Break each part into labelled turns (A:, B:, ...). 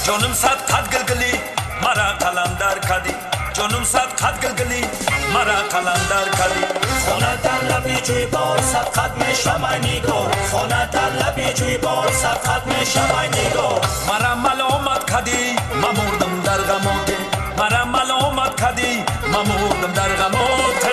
A: جانم صد قد گلگلی مرا قلندر کردی جانم صد قد گلگلی مرا قلندر کردی
B: خانه در لبی جوی بار صد قد میشم نگاه خانه در لبی جوی بار صد قد میشم نگاه
A: مرا ملامت کردی من مردم در غمات مرا ملامت کردی من مردم در غمات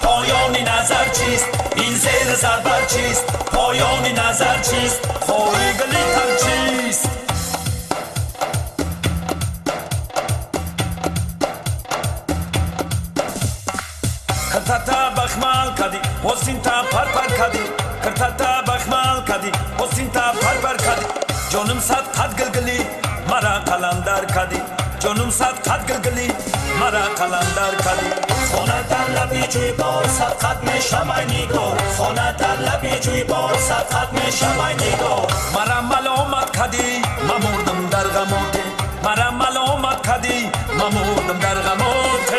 B: پایان نظر چیست این زیر زربر چیست پایان نظر چیست
A: خورگلی تر چیست کرتتا بخمال کدی حسین تا پر پر کدی کرتتا بخمال کدی حسین تا پر پر کدی جانم صد قد گلگلی مرا قلندر کدی جانم صد قد گلگلی مرا قلندر کدی
B: خانه در لبی جوی بار صد قد میشم نگاه خانه در لبی جوی بار صد قد میشم نگاه
A: مرا ملامت کردی من مردم در غمات مرا ملامت کردی من مردم در غمات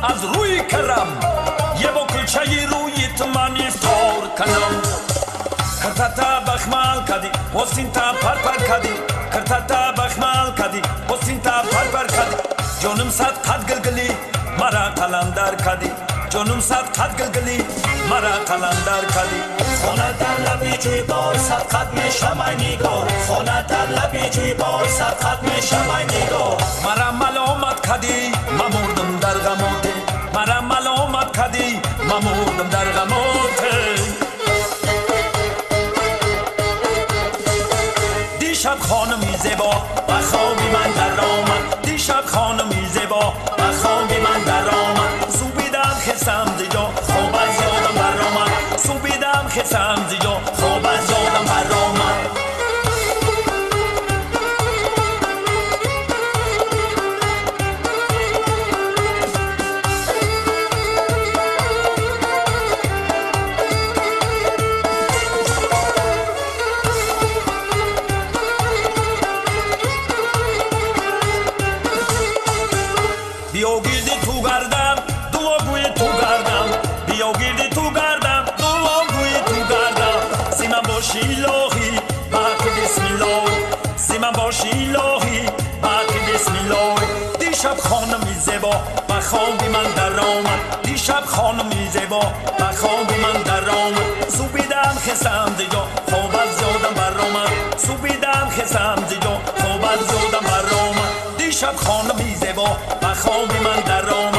A: از روی کرم یه با کلچه روی من افطار کنم کرتتا بخمال کدی حسین تا پر پر کدی کرتتا بخمال کدی حسین تا پر پر کدی جانم صد قد گلگلی مرا قلندر کدی جانم صد قد گلگلی مرا قلندر کدی
B: خانه در لبی جوی بار صد قد میشم نگاه خانه در لبی جوی بار صد قد میشم نگاه
A: مرا ملامت کدی من مردم در غمات مرا ملامت کردی من مردم در غمات دیشب خانمی زیبا و خوابی من در آمد دیشب خانمی زیبا و خوابی من در آمد سوبیدم خستم زیجا خواب از یادم بر آمد سوبیدم خستم زیجا خواب از یادم بر آمد بیا گیردی تو گردم دعاگوی تو گردم بیا گیردی تو گردم دعاگوی تو گردم سیمن باشی الهی باقی بسم الله سیمن باشی الهی باقی بسم الله دیشب خانمی زیبا و خوابی من در آمد دیشب خانمی زیبا و خوابی من در آمد سوبیدم خستم زیجا خواب از یادم بر آمد سوبیدم خستم زیجا خواب از یادم بر آمد دیشب خانمی زیبا و خوابی من در آمد